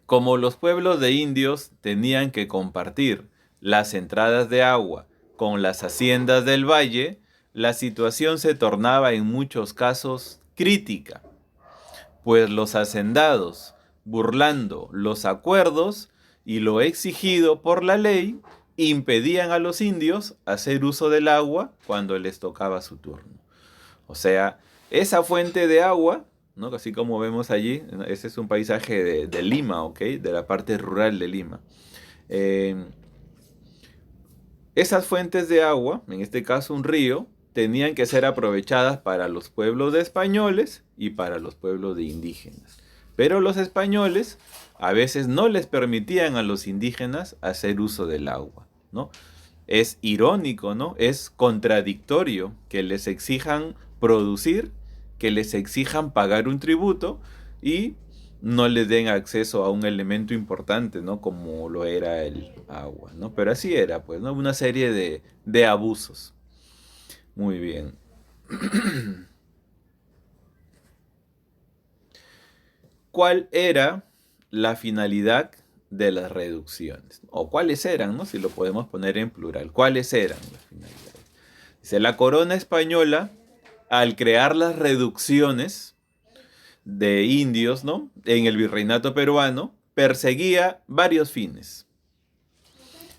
A: Como los pueblos de indios tenían que compartir las entradas de agua con las haciendas del valle, la situación se tornaba en muchos casos crítica, pues los hacendados, burlando los acuerdos y lo exigido por la ley, impedían a los indios hacer uso del agua cuando les tocaba su turno. O sea, esa fuente de agua, ¿no? Así como vemos allí, ¿no? Ese es un paisaje de Lima, ¿ok? De la parte rural de Lima. Eh, Esas fuentes de agua, en este caso un río, tenían que ser aprovechadas para los pueblos de españoles y para los pueblos de indígenas. Pero los españoles a veces no les permitían a los indígenas hacer uso del agua, ¿no? Es irónico, ¿no? Es contradictorio que les exijan producir, que les exijan pagar un tributo y no les den acceso a un elemento importante, ¿no? Como lo era el agua, ¿no? Pero así era, pues, ¿no? Una serie de abusos. Muy bien. ¿Cuál era la finalidad de las reducciones? O cuáles eran, ¿no? Si lo podemos poner en plural. ¿Cuáles eran las finalidades? Dice, la corona española al crear las reducciones de indios, ¿no? En el virreinato peruano, perseguía varios fines,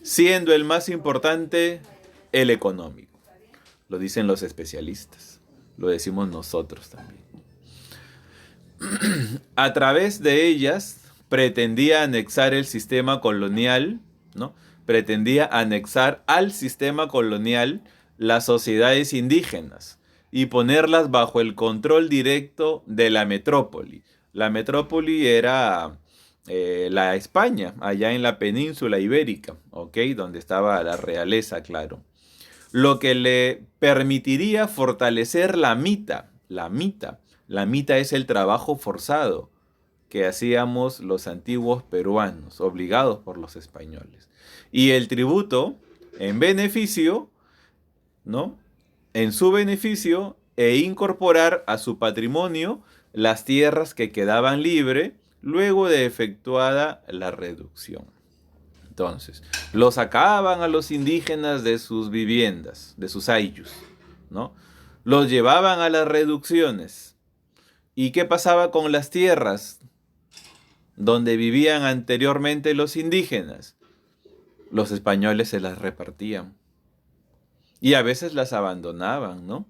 A: siendo el más importante el económico. Lo dicen los especialistas, lo decimos nosotros también. A través de ellas pretendía anexar el sistema colonial, ¿no? Pretendía anexar al sistema colonial las sociedades indígenas y ponerlas bajo el control directo de la metrópoli. La metrópoli era la España, allá en la península ibérica, ¿ok? Donde estaba la realeza, claro. Lo que le permitiría fortalecer la mita. La mita es el trabajo forzado que hacíamos los antiguos peruanos, obligados por los españoles. Y el tributo en beneficio, ¿no? En su beneficio e incorporar a su patrimonio las tierras que quedaban libres luego de efectuada la reducción. Entonces, los sacaban a los indígenas de sus viviendas, de sus ayllus, ¿no? Los llevaban a las reducciones. ¿Y qué pasaba con las tierras donde vivían anteriormente los indígenas? Los españoles se las repartían. Y a veces las abandonaban, ¿no?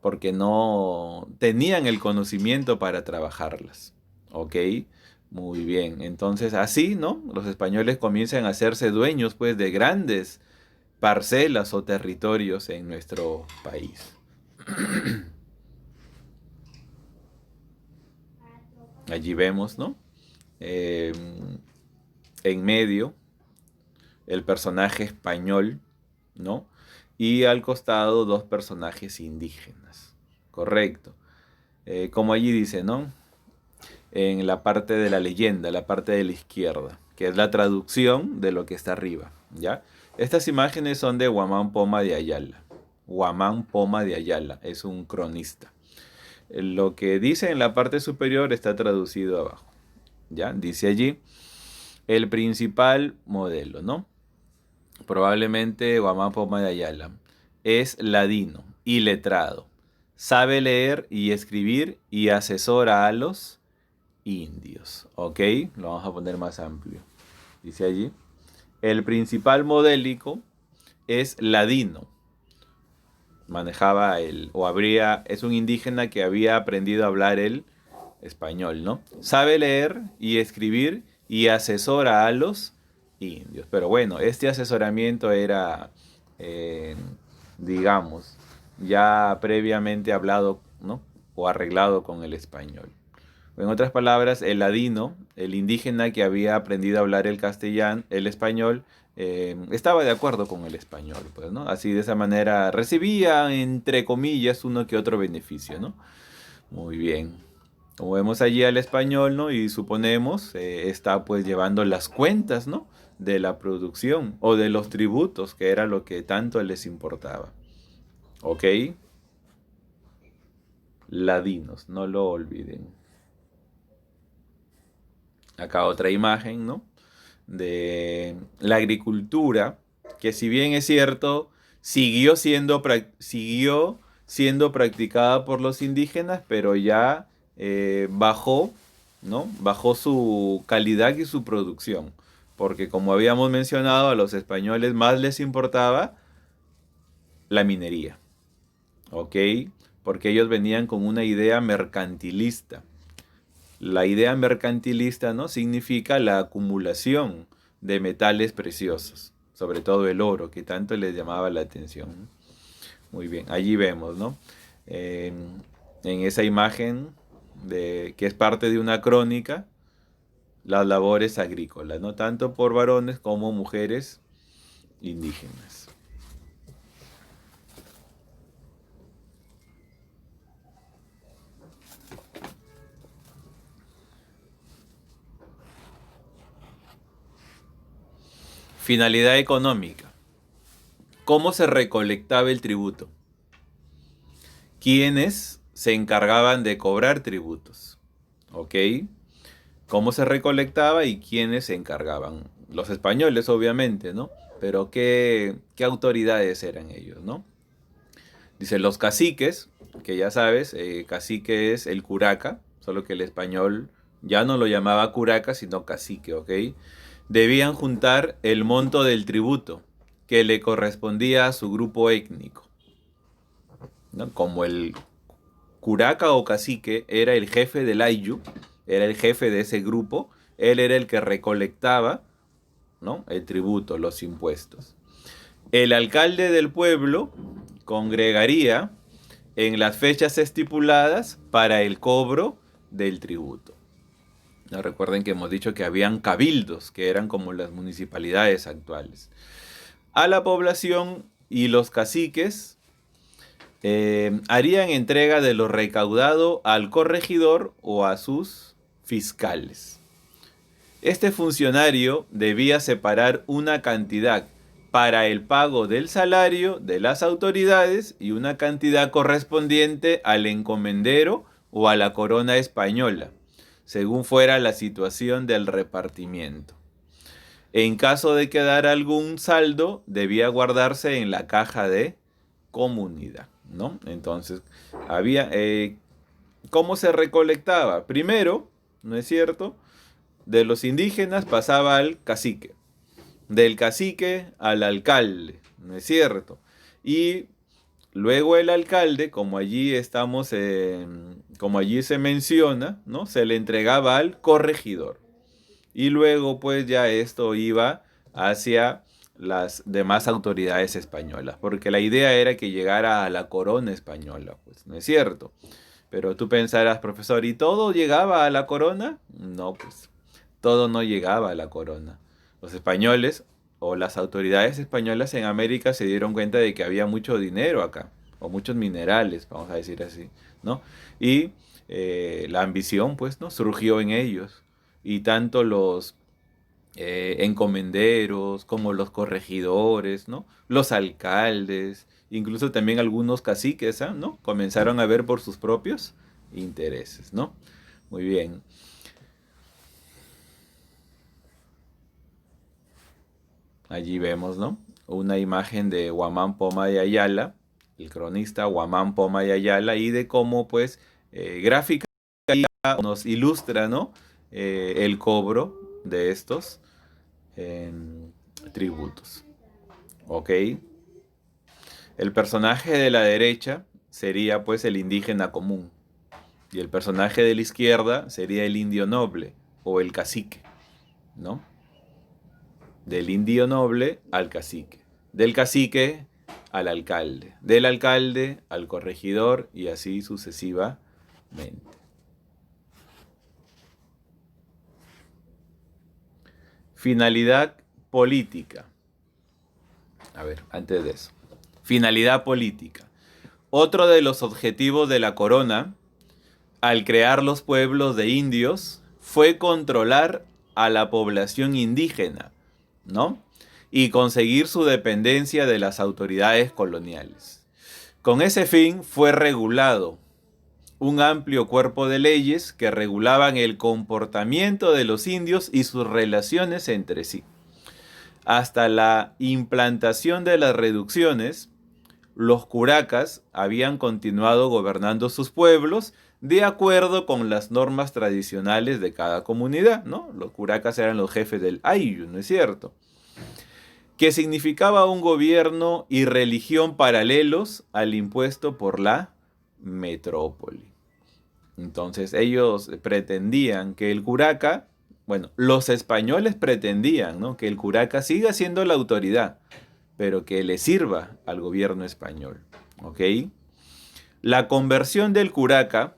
A: Porque no tenían el conocimiento para trabajarlas. ¿Ok? Muy bien. Entonces así, ¿no? Los españoles comienzan a hacerse dueños, pues, de grandes parcelas o territorios en nuestro país. Allí vemos, ¿no? En medio, el personaje español, ¿no? Y al costado, dos personajes indígenas. Correcto. Como allí dice, ¿no? En la parte de la leyenda, la parte de la izquierda, que es la traducción de lo que está arriba, ¿ya? Estas imágenes son de Guamán Poma de Ayala. Guamán Poma de Ayala es un cronista. Lo que dice en la parte superior está traducido abajo, ¿ya? Dice allí, el principal modelo, ¿no? Probablemente Guamán Poma de Ayala es ladino y letrado. Sabe leer y escribir y asesora a los indios. ¿Ok? Lo vamos a poner más amplio. Dice allí. El principal modélico es ladino. Manejaba es un indígena que había aprendido a hablar el español, ¿no? Sabe leer y escribir y asesora a los indios. Pero bueno, este asesoramiento era, digamos, ya previamente hablado, ¿no? O arreglado con el español. En otras palabras, el ladino, el indígena que había aprendido a hablar el castellano, el español, estaba de acuerdo con el español, pues, ¿no? Así de esa manera recibía, entre comillas, uno que otro beneficio, ¿no? Muy bien. Como vemos allí al español, ¿no? Y suponemos, está pues llevando las cuentas, ¿no? De la producción o de los tributos, que era lo que tanto les importaba. ¿Ok? Ladinos, no lo olviden. Acá otra imagen, ¿no? De la agricultura, que si bien es cierto, siguió siendo practicada por los indígenas, pero ya bajó, ¿no? Bajó su calidad y su producción. Porque como habíamos mencionado, a los españoles más les importaba la minería, ¿ok? Porque ellos venían con una idea mercantilista. La idea mercantilista, ¿no? Significa la acumulación de metales preciosos, sobre todo el oro, que tanto les llamaba la atención. Muy bien, allí vemos, ¿no? En esa imagen que es parte de una crónica, las labores agrícolas, ¿no? Tanto por varones como mujeres indígenas. Finalidad económica. ¿Cómo se recolectaba el tributo? ¿Quiénes se encargaban de cobrar tributos? ¿Ok? ¿Cómo se recolectaba y quiénes se encargaban? Los españoles, obviamente, ¿no? Pero ¿qué autoridades eran ellos, no? Dice, los caciques, que ya sabes, cacique es el curaca, solo que el español ya no lo llamaba curaca, sino cacique, ¿ok? Debían juntar el monto del tributo que le correspondía a su grupo étnico, ¿no? Como el curaca o cacique era el jefe del ayllu, era el jefe de ese grupo, él era el que recolectaba, ¿no?, el tributo, los impuestos. El alcalde del pueblo congregaría en las fechas estipuladas para el cobro del tributo. ¿No? Recuerden que hemos dicho que habían cabildos, que eran como las municipalidades actuales. A la población y los caciques harían entrega de lo recaudado al corregidor o a sus fiscales. Este funcionario debía separar una cantidad para el pago del salario de las autoridades y una cantidad correspondiente al encomendero o a la corona española, según fuera la situación del repartimiento. En caso de quedar algún saldo, debía guardarse en la caja de comunidad, ¿no? Entonces, ¿cómo se recolectaba? Primero, ¿no es cierto?, de los indígenas pasaba al cacique, del cacique al alcalde, ¿no es cierto? Y luego el alcalde, como allí como allí se menciona, ¿no?, se le entregaba al corregidor. Y luego pues ya esto iba hacia las demás autoridades españolas, porque la idea era que llegara a la corona española, pues, ¿no es cierto? Pero tú pensarás, profesor, ¿y todo llegaba a la corona? No, pues, todo no llegaba a la corona. Los españoles o las autoridades españolas en América se dieron cuenta de que había mucho dinero acá, o muchos minerales, vamos a decir así, ¿no? Y la ambición, pues, ¿no?, surgió en ellos. Y tanto los encomenderos como los corregidores, ¿no?, los alcaldes, incluso también algunos caciques, ¿no?, comenzaron a ver por sus propios intereses, ¿no? Muy bien. Allí vemos, ¿no?, una imagen de Huamán Poma de Ayala, el cronista Huamán Poma de Ayala, y de cómo, pues, gráficamente nos ilustra, ¿no?, el cobro de estos tributos. ¿Ok? El personaje de la derecha sería, pues, el indígena común, y el personaje de la izquierda sería el indio noble o el cacique, ¿no? Del indio noble al cacique, del cacique al alcalde, del alcalde al corregidor, y así sucesivamente. Finalidad política. A ver, antes de eso. Finalidad política. Otro de los objetivos de la corona, al crear los pueblos de indios, fue controlar a la población indígena, ¿no?, y conseguir su dependencia de las autoridades coloniales. Con ese fin fue regulado un amplio cuerpo de leyes que regulaban el comportamiento de los indios y sus relaciones entre sí. Hasta la implantación de las reducciones, los curacas habían continuado gobernando sus pueblos de acuerdo con las normas tradicionales de cada comunidad, ¿no? Los curacas eran los jefes del ayllu, ¿no es cierto?, que significaba un gobierno y religión paralelos al impuesto por la metrópoli. Entonces ellos pretendían que el curaca, bueno, los españoles pretendían, ¿no?, que el curaca siga siendo la autoridad, pero que le sirva al gobierno español, ¿ok? La conversión del curaca,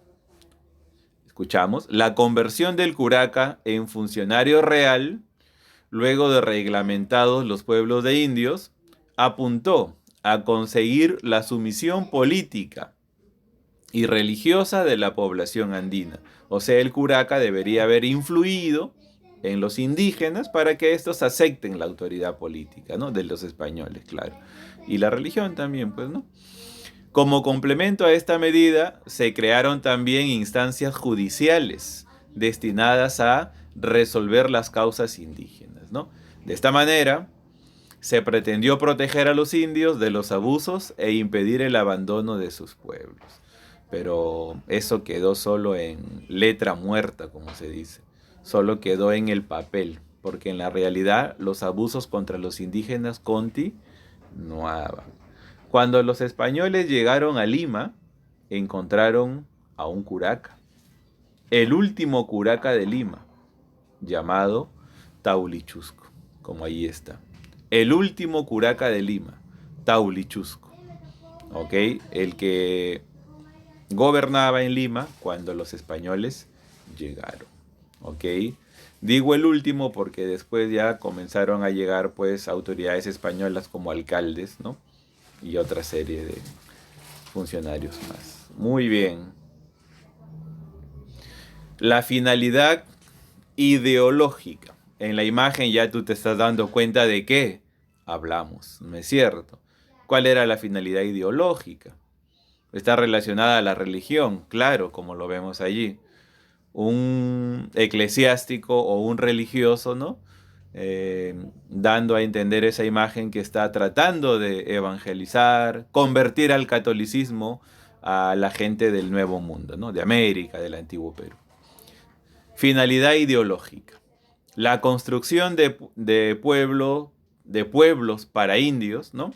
A: escuchamos, la conversión del curaca en funcionario real, luego de reglamentados los pueblos de indios, apuntó a conseguir la sumisión política y religiosa de la población andina. O sea, el curaca debería haber influido en los indígenas para que estos acepten la autoridad política, ¿no?, de los españoles, claro. Y la religión también, pues, ¿no? Como complemento a esta medida, se crearon también instancias judiciales destinadas a resolver las causas indígenas, ¿no? De esta manera, se pretendió proteger a los indios de los abusos e impedir el abandono de sus pueblos. Pero eso quedó solo en letra muerta, como se dice. Solo quedó en el papel, porque en la realidad los abusos contra los indígenas continuaban. Cuando los españoles llegaron a Lima, encontraron a un curaca, el último curaca de Lima, llamado Taulichusco, como ahí está. El último curaca de Lima, Taulichusco, ¿ok? El que gobernaba en Lima cuando los españoles llegaron, ¿ok? Digo el último porque después ya comenzaron a llegar pues autoridades españolas como alcaldes, ¿no? Y otra serie de funcionarios más. Muy bien. La finalidad ideológica. En la imagen ya tú te estás dando cuenta de qué hablamos, ¿no es cierto? ¿Cuál era la finalidad ideológica? Está relacionada a la religión, claro, como lo vemos allí. Un eclesiástico o un religioso, ¿no? Dando a entender esa imagen que está tratando de evangelizar, convertir al catolicismo a la gente del Nuevo Mundo, ¿no? De América, del Antiguo Perú. Finalidad ideológica. La construcción de pueblos para indios, ¿no?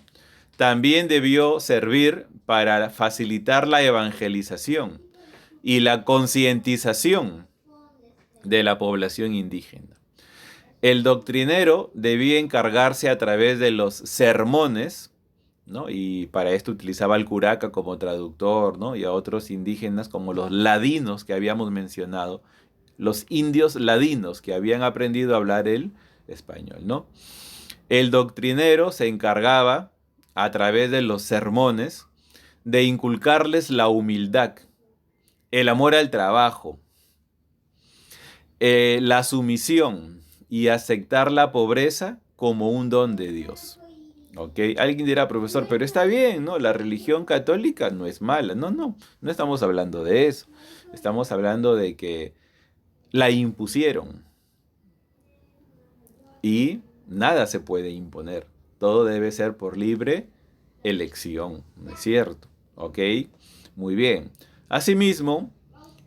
A: También debió servir para facilitar la evangelización y la concientización de la población indígena. El doctrinero debía encargarse a través de los sermones, ¿no? Y para esto utilizaba al curaca como traductor, ¿no? Y a otros indígenas como los ladinos que habíamos mencionado, los indios ladinos que habían aprendido a hablar el español, ¿no? El doctrinero se encargaba, a través de los sermones, de inculcarles la humildad, el amor al trabajo, la sumisión y aceptar la pobreza como un don de Dios. ¿Ok? Alguien dirá, profesor, pero está bien, ¿no? La religión católica no es mala. No estamos hablando de eso. Estamos hablando de que la impusieron y nada se puede imponer. Todo debe ser por libre elección, ¿no es cierto? ¿Ok? Muy bien. Asimismo,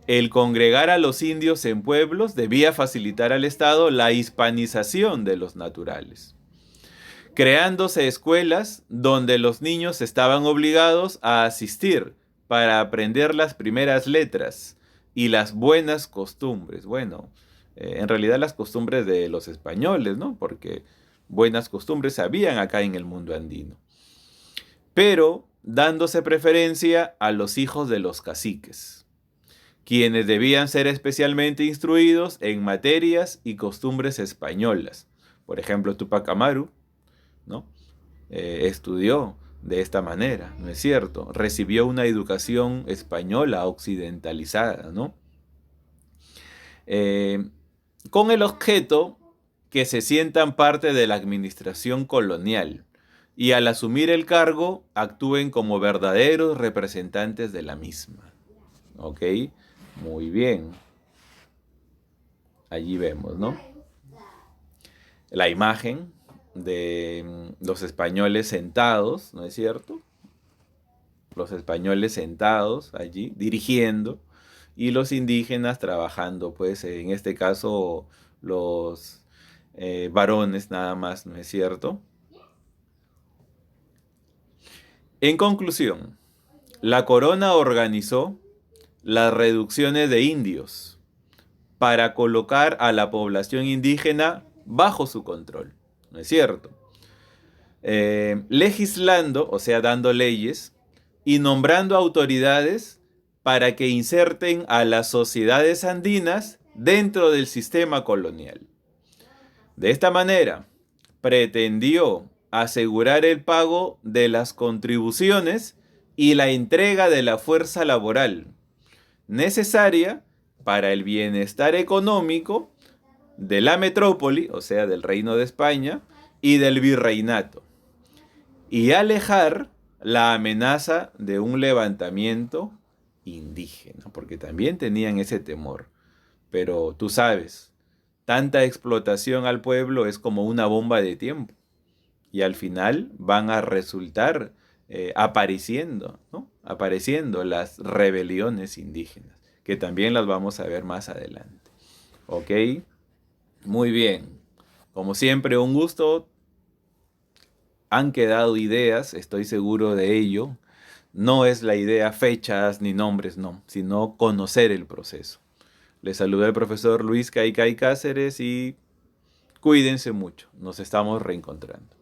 A: el congregar a los indios en pueblos debía facilitar al Estado la hispanización de los naturales, creándose escuelas donde los niños estaban obligados a asistir para aprender las primeras letras y las buenas costumbres. Bueno, en realidad las costumbres de los españoles, ¿no? Porque buenas costumbres habían acá en el mundo andino. Pero dándose preferencia a los hijos de los caciques, quienes debían ser especialmente instruidos en materias y costumbres españolas. Por ejemplo, Tupac Amaru, ¿no? Estudió de esta manera, ¿no es cierto? Recibió una educación española occidentalizada, ¿no? Con el objeto que se sientan parte de la administración colonial y al asumir el cargo actúen como verdaderos representantes de la misma. ¿Ok? Muy bien. Allí vemos, ¿no? La imagen de los españoles sentados, ¿no es cierto? Los españoles sentados allí, dirigiendo, y los indígenas trabajando, pues en este caso los varones nada más, ¿no es cierto? En conclusión, la corona organizó las reducciones de indios para colocar a la población indígena bajo su control, ¿no es cierto? Legislando, o sea, dando leyes, y nombrando autoridades para que inserten a las sociedades andinas dentro del sistema colonial. De esta manera, pretendió asegurar el pago de las contribuciones y la entrega de la fuerza laboral necesaria para el bienestar económico de la metrópoli, o sea, del Reino de España, y del virreinato, y alejar la amenaza de un levantamiento indígena, porque también tenían ese temor. Pero tú sabes, tanta explotación al pueblo es como una bomba de tiempo. y al final van a resultar apareciendo, ¿no? Apareciendo las rebeliones indígenas, que también las vamos a ver más adelante. ¿Ok? Muy bien. Como siempre, un gusto. Han quedado ideas, estoy seguro de ello. No es la idea fechas ni nombres, no, sino conocer el proceso. Les saluda el profesor Luis Caicay Cáceres y cuídense mucho. Nos estamos reencontrando.